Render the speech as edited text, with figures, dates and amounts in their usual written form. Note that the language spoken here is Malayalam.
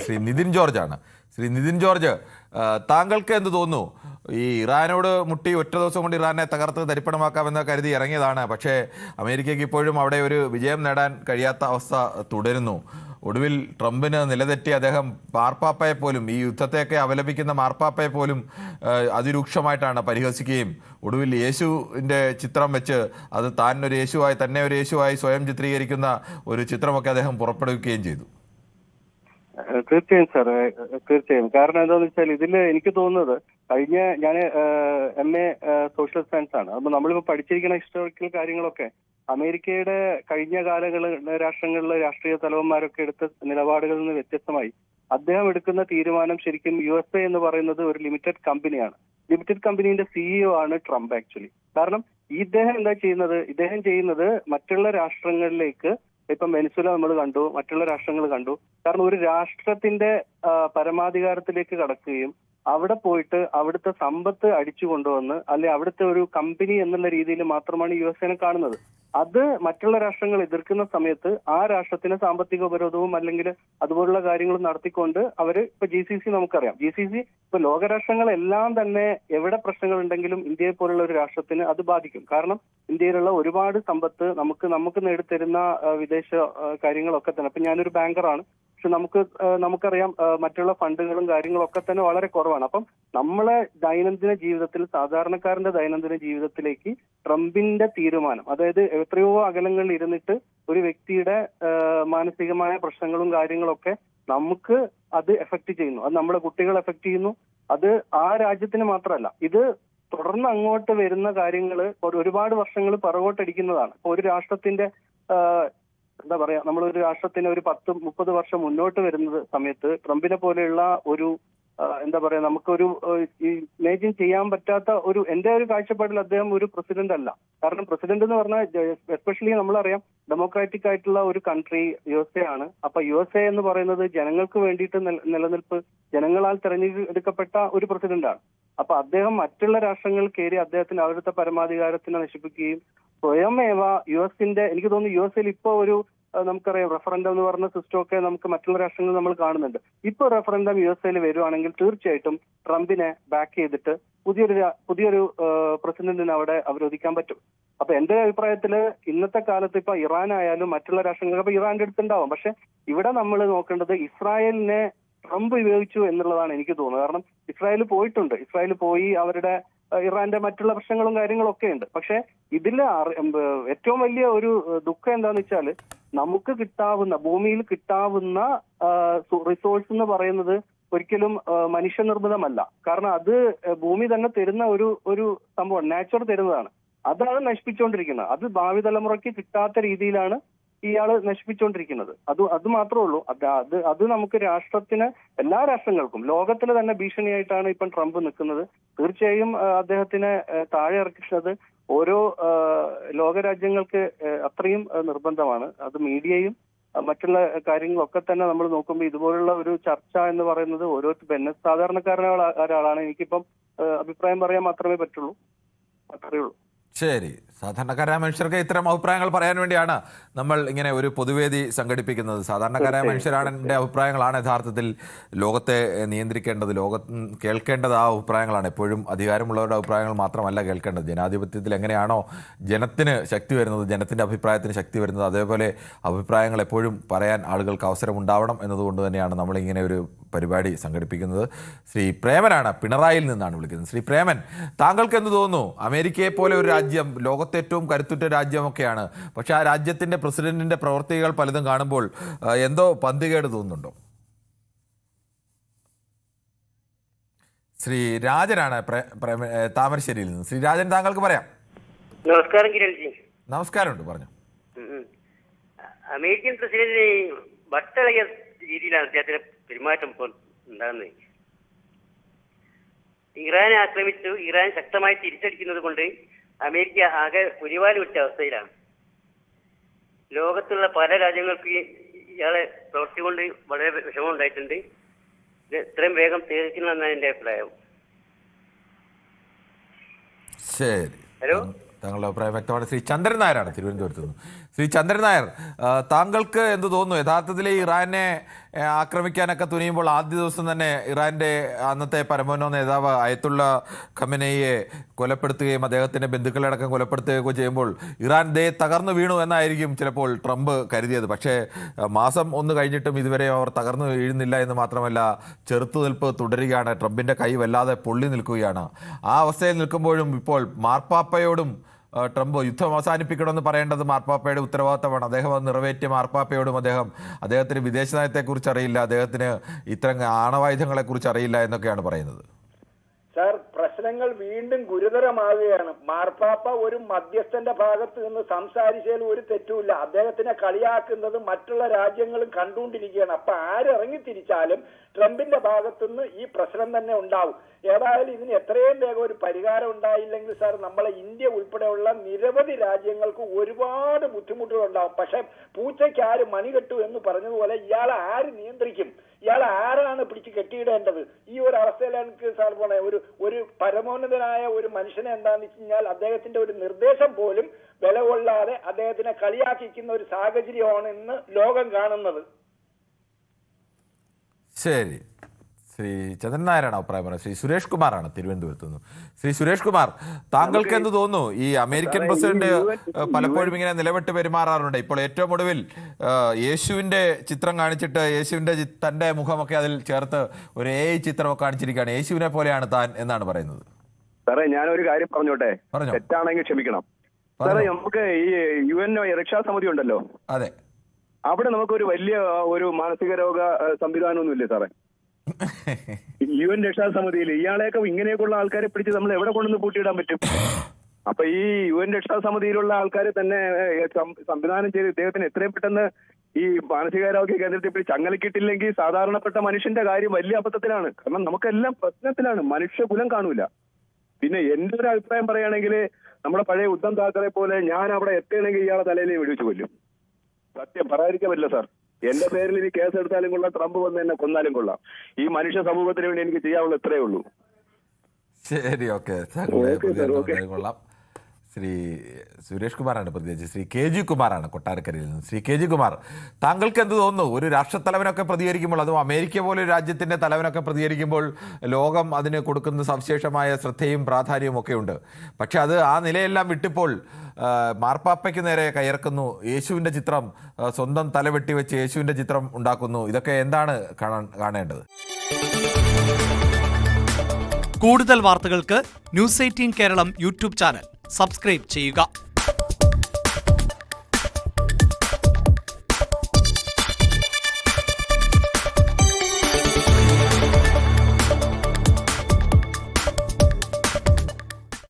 ശ്രീ നിതിൻ ജോർജാണ്. ശ്രീ നിതിൻ ജോർജ്, താങ്കൾക്ക് എന്ത് തോന്നുന്നു? ഈ ഇറാനോട് മുട്ടി ഒറ്റ ദിവസം കൊണ്ട് ഇറാനെ തകർത്ത് തരിപ്പണമാക്കാമെന്ന് കരുതി ഇറങ്ങിയതാണ്. പക്ഷേ അമേരിക്കയ്ക്ക് ഇപ്പോഴും അവിടെ ഒരു വിജയം നേടാൻ കഴിയാത്ത അവസ്ഥ തുടരുന്നു. ഒടുവിൽ ട്രംപിന് നിലതെറ്റി അദ്ദേഹം മാർപ്പാപ്പയെ പോലും, ഈ യുദ്ധത്തെയൊക്കെ അപലപിക്കുന്ന മാർപ്പാപ്പയെ പോലും അതിരൂക്ഷമായിട്ടാണ് പരിഹസിക്കുകയും ഒടുവിൽ യേശുവിൻ്റെ ചിത്രം വെച്ച് അത് താൻ ഒരു യേശുവായി, തന്നെ ഒരു യേശുവായി സ്വയം ചിത്രീകരിക്കുന്ന ഒരു ചിത്രമൊക്കെ അദ്ദേഹം പുറപ്പെടുവിക്കുകയും ചെയ്തു. തീർച്ചയായും സാർ, തീർച്ചയായും. കാരണം എന്താണെന്ന് വെച്ചാൽ ഇതിൽ എനിക്ക് തോന്നുന്നത്, ഞാൻ MA സോഷ്യൽ സയൻസ് ആണ്. അപ്പൊ നമ്മളിപ്പോ പഠിച്ചിരിക്കുന്ന ഹിസ്റ്റോറിക്കൽ കാര്യങ്ങളൊക്കെ അമേരിക്കയുടെ കഴിഞ്ഞ രാഷ്ട്രങ്ങളിലെ രാഷ്ട്രീയ തലവന്മാരൊക്കെ എടുത്ത നിലപാടുകളിൽ നിന്ന് വ്യത്യസ്തമായി അദ്ദേഹം എടുക്കുന്ന തീരുമാനം ശരിക്കും USA എന്ന് പറയുന്നത് ഒരു ലിമിറ്റഡ് കമ്പനിയാണ്. ലിമിറ്റഡ് കമ്പനീന്റെ CEO ആണ് ട്രംപ് ആക്ച്വലി. കാരണം ഇദ്ദേഹം എന്താ ചെയ്യുന്നത്? ഇദ്ദേഹം ചെയ്യുന്നത് മറ്റുള്ള രാഷ്ട്രങ്ങളിലേക്ക്, ഇപ്പം വെനിസ്വേല നമ്മൾ കണ്ടു, മറ്റുള്ള രാഷ്ട്രങ്ങൾ കണ്ടു. കാരണം ഒരു രാഷ്ട്രത്തിന്റെ പരമാധികാരത്തിലേക്ക് കടക്കുകയും അവിടെ പോയിട്ട് അവിടുത്തെ സമ്പത്ത് അടിച്ചു കൊണ്ടുവന്ന്, അല്ലെ അവിടുത്തെ ഒരു കമ്പനി എന്നുള്ള രീതിയിൽ മാത്രമാണ് USA കാണുന്നത്. അത് മറ്റുള്ള രാഷ്ട്രങ്ങൾ എതിർക്കുന്ന സമയത്ത് ആ രാഷ്ട്രത്തിന് സാമ്പത്തിക ഉപരോധവും അല്ലെങ്കിൽ അതുപോലുള്ള കാര്യങ്ങളും നടത്തിക്കൊണ്ട് അവര് ഇപ്പൊ GCC നമുക്കറിയാം. GCC ഇപ്പൊ ലോകരാഷ്ട്രങ്ങളെല്ലാം തന്നെ എവിടെ പ്രശ്നങ്ങൾ ഉണ്ടെങ്കിലും ഇന്ത്യയെ പോലുള്ള ഒരു രാഷ്ട്രത്തിന് അത് ബാധിക്കും. കാരണം ഇന്ത്യയിലുള്ള ഒരുപാട് സമ്പത്ത് നമുക്ക് നേടിത്തരുന്ന വിദേശ കാര്യങ്ങളൊക്കെ തന്നെ. അപ്പൊ ഞാനൊരു ബാങ്കറാണ്, പക്ഷെ നമുക്കറിയാം മറ്റുള്ള ഫണ്ടുകളും കാര്യങ്ങളൊക്കെ തന്നെ വളരെ കുറവാണ്. അപ്പം നമ്മളെ ദൈനംദിന ജീവിതത്തിൽ, സാധാരണക്കാരന്റെ ദൈനംദിന ജീവിതത്തിലേക്ക് ട്രംപിന്റെ തീരുമാനം, അതായത് എത്രയോ അകലങ്ങളിൽ ഇരുന്നിട്ട് ഒരു വ്യക്തിയുടെ മാനസികമായ പ്രശ്നങ്ങളും കാര്യങ്ങളൊക്കെ നമുക്ക് അത് എഫക്ട് ചെയ്യുന്നു. അത് നമ്മുടെ കുട്ടികളെ എഫക്ട് ചെയ്യുന്നു. അത് ആ രാജ്യത്തിന് മാത്രമല്ല, ഇത് തുടർന്ന് അങ്ങോട്ട് വരുന്ന കാര്യങ്ങൾ ഒരുപാട് വർഷങ്ങൾ പുറകോട്ടടിക്കുന്നതാണ്. ഇപ്പൊ ഒരു രാഷ്ട്രത്തിന്റെ എന്താ പറയാ, നമ്മളൊരു രാഷ്ട്രത്തിന് ഒരു 10-30 വർഷം മുന്നോട്ട് വരുന്ന സമയത്ത് ട്രംപിനെ പോലെയുള്ള ഒരു എന്താ പറയാ, നമുക്കൊരു ഇമേജിൻ ചെയ്യാൻ പറ്റാത്ത എന്റെ ഒരു കാഴ്ചപ്പാടിൽ അദ്ദേഹം ഒരു പ്രസിഡന്റ് അല്ല. കാരണം പ്രസിഡന്റ് എന്ന് പറഞ്ഞാൽ എസ്പെഷ്യലി നമ്മളറിയാം ഡെമോക്രാറ്റിക് ആയിട്ടുള്ള ഒരു കൺട്രി USA ആണ്. അപ്പൊ USA എന്ന് പറയുന്നത് ജനങ്ങൾക്ക് വേണ്ടിയിട്ട് നിലനിൽപ്പ്, ജനങ്ങളാൽ തെരഞ്ഞെടുക്കപ്പെട്ട ഒരു പ്രസിഡന്റാണ്. അപ്പൊ അദ്ദേഹം മറ്റുള്ള രാഷ്ട്രങ്ങൾ കയറി അദ്ദേഹത്തിന് അവിടുത്തെ പരമാധികാരത്തിനെ നശിപ്പിക്കുകയും സ്വയമേവ എനിക്ക് തോന്നുന്നു USA ഇപ്പോ നമുക്കറിയാം റഫറൻഡം എന്ന് പറഞ്ഞ സിസ്റ്റം ഒക്കെ നമുക്ക് മറ്റുള്ള രാഷ്ട്രങ്ങളിൽ നമ്മൾ കാണുന്നുണ്ട്. ഇപ്പൊ റഫറൻഡം USA വരുവാണെങ്കിൽ തീർച്ചയായിട്ടും ട്രംപിനെ ബാക്ക് ചെയ്തിട്ട് പുതിയൊരു പ്രസിഡന്റിനെ അവിടെ അവരോധിക്കാൻ പറ്റും. അപ്പൊ എന്റെ അഭിപ്രായത്തില് ഇന്നത്തെ കാലത്ത് ഇപ്പൊ ഇറാൻ ആയാലും മറ്റുള്ള രാഷ്ട്രങ്ങൾക്ക് ഇപ്പൊ ഇറാന്റെ അടുത്തുണ്ടാവും. പക്ഷെ ഇവിടെ നമ്മൾ നോക്കേണ്ടത് ഇസ്രായേലിനെ ട്രംപ് ഉപയോഗിച്ചു എന്നുള്ളതാണ് എനിക്ക് തോന്നുന്നത്. കാരണം ഇസ്രായേൽ പോയി അവരുടെ ഇറാന്റെ മറ്റുള്ള പ്രശ്നങ്ങളും കാര്യങ്ങളും ഒക്കെ ഉണ്ട്. പക്ഷെ ഇതിൽ ഏറ്റവും വലിയ ഒരു ദുഃഖം എന്താന്ന് വെച്ചാല്, നമുക്ക് ഭൂമിയിൽ കിട്ടാവുന്ന റിസോഴ്സ് എന്ന് പറയുന്നത് ഒരിക്കലും മനുഷ്യനിർമ്മിതമല്ല. കാരണം അത് ഭൂമി തന്നെ തരുന്ന ഒരു സംഭവം, നാച്ചുറൽ തരുന്നതാണ്. അതാണ് നശിപ്പിച്ചുകൊണ്ടിരിക്കുന്നത്. അത് ഭാവി തലമുറയ്ക്ക് കിട്ടാത്ത രീതിയിലാണ് ഇയാള് നശിപ്പിച്ചുകൊണ്ടിരിക്കുന്നത്. അത് മാത്രമേ ഉള്ളൂ. അത് നമുക്ക് രാഷ്ട്രത്തിന്, എല്ലാ രാഷ്ട്രങ്ങൾക്കും ലോകത്തിൽ തന്നെ ഭീഷണിയായിട്ടാണ് ഇപ്പം ട്രംപ് നിൽക്കുന്നത്. തീർച്ചയായും അദ്ദേഹത്തിനെ താഴെ ഇറക്കുന്നത് ഓരോ ലോകരാജ്യങ്ങൾക്ക് അത്രയും നിർബന്ധമാണ്. അത് മീഡിയയും മറ്റുള്ള കാര്യങ്ങളൊക്കെ തന്നെ നമ്മൾ നോക്കുമ്പോൾ ഇതുപോലുള്ള ഒരു ചർച്ച എന്ന് പറയുന്നത് സാധാരണക്കാരനായ ഒരാളാണ്. എനിക്കിപ്പം അഭിപ്രായം പറയാൻ മാത്രമേ പറ്റുള്ളൂ. അത്രയേ ഉള്ളൂ. ശരി, സാധാരണക്കാരായ മനുഷ്യർക്ക് ഇത്തരം അഭിപ്രായങ്ങൾ പറയാൻ വേണ്ടിയാണ് നമ്മൾ ഇങ്ങനെ ഒരു പൊതുവേദി സംഘടിപ്പിക്കുന്നത്. സാധാരണക്കാരായ മനുഷ്യരാണെൻ്റെ അഭിപ്രായങ്ങളാണ് യഥാർത്ഥത്തിൽ ലോകത്തെ നിയന്ത്രിക്കേണ്ടത്, കേൾക്കേണ്ടത് ആ അഭിപ്രായങ്ങളാണ്. എപ്പോഴും അധികാരമുള്ളവരുടെ അഭിപ്രായങ്ങൾ മാത്രമല്ല കേൾക്കേണ്ടത്. ജനാധിപത്യത്തിൽ എങ്ങനെയാണോ ജനത്തിന് ശക്തി വരുന്നത്, ജനത്തിൻ്റെ അഭിപ്രായത്തിന് ശക്തി വരുന്നത്, അതേപോലെ അഭിപ്രായങ്ങൾ എപ്പോഴും പറയാൻ ആളുകൾക്ക് അവസരമുണ്ടാവണം എന്നതുകൊണ്ട് തന്നെയാണ് നമ്മളിങ്ങനെ ഒരു പരിപാടി സംഘടിപ്പിക്കുന്നത്. ശ്രീ പ്രേമനാണ്, പിണറായിയിൽ നിന്നാണ് വിളിക്കുന്നത്. ശ്രീ പ്രേമൻ, താങ്കൾക്ക് എന്ത് തോന്നുന്നു? അമേരിക്കയെ പോലെ ഒരു രാജ്യം, ലോകത്തെ ഏറ്റവും കരുത്തുറ്റ രാജ്യമൊക്കെയാണ്, പക്ഷെ ആ രാജ്യത്തിൻ്റെ പ്രസിഡന്റിൻ്റെ പ്രവർത്തികൾ പലതും കാണുമ്പോൾ എന്തോ പന്തികേട് തോന്നുന്നുണ്ടോ? ശ്രീ രാജനാണ് താമരശ്ശേരിയിൽ നിന്ന്. ശ്രീ രാജൻ, താങ്കൾക്ക് പറയാം. നമസ്കാരം കിരൺജി. നമസ്കാരമുണ്ട്, പറഞ്ഞു. അമേരിക്കൻ പ്രസിഡന്റ് വട്ടളയ രീതിയിലാണ് അദ്ദേഹത്തിന്റെ പെരുമാറ്റം ഇപ്പോൾ ഉണ്ടാകുന്നത്. ഇറാനെ ആക്രമിച്ചു, ഇറാൻ ശക്തമായി തിരിച്ചടിക്കുന്നത് കൊണ്ട് അമേരിക്ക ആകെ ഉരിവാല് വിട്ട അവസ്ഥയിലാണ്. ലോകത്തുള്ള പല രാജ്യങ്ങൾക്ക് ഇയാളെ പ്രവൃത്തി കൊണ്ട് വളരെ വിഷമം ഉണ്ടായിട്ടുണ്ട്. ഇത് എത്രയും വേഗം തീർക്കണമെന്നാണ് എന്റെ അഭിപ്രായം. ശരി, ഹലോ, താങ്കളുടെ അഭിപ്രായം വ്യക്തമാണ്. ശ്രീ ചന്ദ്രൻ നായരാണ് തിരുവനന്തപുരത്ത് നിന്ന്. ശ്രീ ശ്രീ ചന്ദ്രൻ നായർ, താങ്കൾക്ക് എന്ത് തോന്നുന്നു? യഥാർത്ഥത്തിൽ ഇറാനെ ആക്രമിക്കാനൊക്കെ തുനിയുമ്പോൾ ആദ്യ ദിവസം തന്നെ ഇറാന്റെ അന്നത്തെ പരമോന്നത നേതാവ് അയത്തുള്ള ഖമനയെ കൊലപ്പെടുത്തുകയും അദ്ദേഹത്തിന്റെ ബന്ധുക്കളടക്കം കൊലപ്പെടുത്തുകയൊക്കെ ചെയ്യുമ്പോൾ ഇറാൻ തകർന്നു വീണു എന്നായിരിക്കും ചിലപ്പോൾ ട്രംപ് കരുതിയത്. പക്ഷേ മാസം ഒന്ന് കഴിഞ്ഞിട്ടും ഇതുവരെ അവർ തകർന്നു വീഴുന്നില്ല എന്ന് മാത്രമല്ല, ചെറുത്തുനിൽപ്പ് തുടരുകയാണ്. ട്രംപിന്റെ കൈ വല്ലാതെ പൊള്ളി നിൽക്കുകയാണ്. ആ അവസ്ഥയിൽ നിൽക്കുമ്പോഴും ഇപ്പോൾ മാർപ്പാപ്പയോടും ട്രംപ് യുദ്ധം അവസാനിപ്പിക്കണമെന്ന് പറയേണ്ടത് മാർപ്പാപ്പയുടെ ഉത്തരവാദിത്തമാണ്. അദ്ദേഹം അത് നിറവേറ്റിയ മാർപ്പാപ്പയോടും അദ്ദേഹത്തിന് വിദേശ നയത്തെക്കുറിച്ച് അറിയില്ല, അദ്ദേഹത്തിന് ഇത്തരം ആണവായുധങ്ങളെക്കുറിച്ച് അറിയില്ല എന്നൊക്കെയാണ് പറയുന്നത്. സാർ, പ്രശ്നങ്ങൾ വീണ്ടും ഗുരുതരമാവുകയാണ്. മാർപ്പാപ്പ ഒരു മധ്യസ്ഥന്റെ ഭാഗത്ത് നിന്ന് സംസാരിച്ചതിൽ ഒരു തെറ്റുമില്ല. അദ്ദേഹത്തിനെ കളിയാക്കുന്നത് മറ്റുള്ള രാജ്യങ്ങളും കണ്ടുകൊണ്ടിരിക്കുകയാണ്. അപ്പൊ ആരിറങ്ങി തിരിച്ചാലും ട്രംപിന്റെ ഭാഗത്തുനിന്ന് ഈ പ്രശ്നം തന്നെ ഉണ്ടാവും. ഏതായാലും ഇതിന് എത്രയും വേഗം ഒരു പരിഹാരം ഉണ്ടായില്ലെങ്കിൽ സാർ, നമ്മളെ ഇന്ത്യ ഉൾപ്പെടെയുള്ള നിരവധി രാജ്യങ്ങൾക്ക് ഒരുപാട് ബുദ്ധിമുട്ടുകൾ ഉണ്ടാവും. പക്ഷെ പൂച്ചയ്ക്ക് ആര് മണി കെട്ടു എന്ന് പറഞ്ഞതുപോലെ ഇയാളെ ആര് നിയന്ത്രിക്കും? ഇയാളെ ആരാണ് പിടിച്ച് കെട്ടിയിടേണ്ടത്? ഈ ഒരു അവസ്ഥയിലാണ് സാർ പോണേ. ഒരു പരമോന്നതനായ ഒരു മനുഷ്യനെ എന്താണെന്ന് വെച്ച് കഴിഞ്ഞാൽ അദ്ദേഹത്തിന്റെ ഒരു നിർദ്ദേശം പോലും വില കൊള്ളാതെ അദ്ദേഹത്തിനെ കളിയാക്കിക്കുന്ന ഒരു സാഹചര്യമാണ് ഇന്ന് ലോകം കാണുന്നത്. ശരി, ശ്രീ ചന്ദ്രൻ നായരാണ് അഭിപ്രായം പറയുന്നത്. ശ്രീ സുരേഷ് കുമാറാണ് തിരുവനന്തപുരത്ത് നിന്ന്. ശ്രീ സുരേഷ് കുമാർ, താങ്കൾക്ക് എന്ത് തോന്നുന്നു? ഈ അമേരിക്കൻ പ്രസിഡന്റ് പലപ്പോഴും ഇങ്ങനെ നിലവിട്ട് പെരുമാറാറുണ്ട്. ഇപ്പോൾ ഏറ്റവും ഒടുവിൽ യേശുവിന്റെ ചിത്രം കാണിച്ചിട്ട് യേശുവിന്റെ തന്റെ മുഖമൊക്കെ അതിൽ ചേർത്ത് ഒരു AI ചിത്രമൊക്കെ കാണിച്ചിരിക്കുകയാണ്. യേശുവിനെ പോലെയാണ് താൻ എന്നാണ് പറയുന്നത്. സാറേ, ഞാനൊരു കാര്യം പറഞ്ഞോട്ടെ, തെറ്റാണെങ്കിൽ ക്ഷമിക്കണം. സാറേ, നമുക്ക് ഈ UN രക്ഷാസമിതി ഉണ്ടല്ലോ, അതെ, അവിടെ നമുക്കൊരു വലിയ ഒരു മാനസിക രോഗ സംവിധാനമൊന്നുമില്ലേ സാറേ? UN രക്ഷാസമിതിയിൽ ഇയാളെയൊക്കെ ഇങ്ങനെയൊക്കെയുള്ള ആൾക്കാരെ പിടിച്ച് നമ്മൾ എവിടെ കൊണ്ടുവന്ന് പൂട്ടിയിടാൻ പറ്റും? അപ്പൊ ഈ UN രക്ഷാസമിതിയിലുള്ള ആൾക്കാരെ തന്നെ സംവിധാനം ചെയ്ത് ഇദ്ദേഹത്തിന് എത്രയും പെട്ടെന്ന് ഈ മാനസികാരോഗ്യ കേന്ദ്രത്തിൽ പിടിച്ച് ചങ്ങലക്കിട്ടില്ലെങ്കിൽ സാധാരണപ്പെട്ട മനുഷ്യന്റെ കാര്യം വലിയ അബദ്ധത്തിലാണ്. കാരണം നമുക്കെല്ലാം പ്രശ്നത്തിലാണ്, മനുഷ്യകുലം കാണൂല. പിന്നെ എന്റെ ഒരു അഭിപ്രായം പറയുകയാണെങ്കിൽ നമ്മുടെ പഴയ ഉദ്ധം താക്കറെ പോലെ ഞാൻ അവിടെ എത്തുകയാണെങ്കിൽ ഇയാളെ തലയിൽ വെടിവെച്ച് കൊല്ലും. സത്യം പറയാതിരിക്കാൻ പറ്റില്ല സാർ. എന്റെ പേരിൽ ഇനി കേസ് എടുത്താലും കൊള്ളാം, ട്രംപ് വന്ന് എന്നെ കൊന്നാലും കൊള്ളാം. ഈ മനുഷ്യ സമൂഹത്തിന് വേണ്ടി എനിക്ക് ചെയ്യാനുള്ള ഇത്രയേ ഉള്ളൂ. ശരി, ഓക്കെ, കൊള്ളാം. ശ്രീ സുരേഷ് കുമാറാണ് പ്രതികരിച്ചത്. ശ്രീ KG കുമാറാണ് കൊട്ടാരക്കരയിൽ നിന്ന്. ശ്രീ KG കുമാർ, താങ്കൾക്ക് എന്ത് തോന്നുന്നു? ഒരു രാഷ്ട്രത്തലവനൊക്കെ പ്രതികരിക്കുമ്പോൾ, അതും അമേരിക്ക പോലെ രാജ്യത്തിന്റെ തലവനൊക്കെ പ്രതികരിക്കുമ്പോൾ ലോകം അതിന് കൊടുക്കുന്ന സവിശേഷമായ ശ്രദ്ധയും പ്രാധാന്യവും ഒക്കെ ഉണ്ട്. പക്ഷെ അത് ആ നിലയെല്ലാം വിട്ടിപ്പോൾ മാർപ്പാപ്പയ്ക്ക് നേരെ കയർക്കുന്നു, യേശുവിൻ്റെ ചിത്രം, സ്വന്തം തല വെട്ടിവെച്ച് യേശുവിൻ്റെ ചിത്രം ഉണ്ടാക്കുന്നു. ഇതൊക്കെ എന്താണ് കാണേണ്ടത്? കൂടുതൽ വാർത്തകൾക്ക് News 18 Keralam YouTube channel subscribe ചെയ്യുക.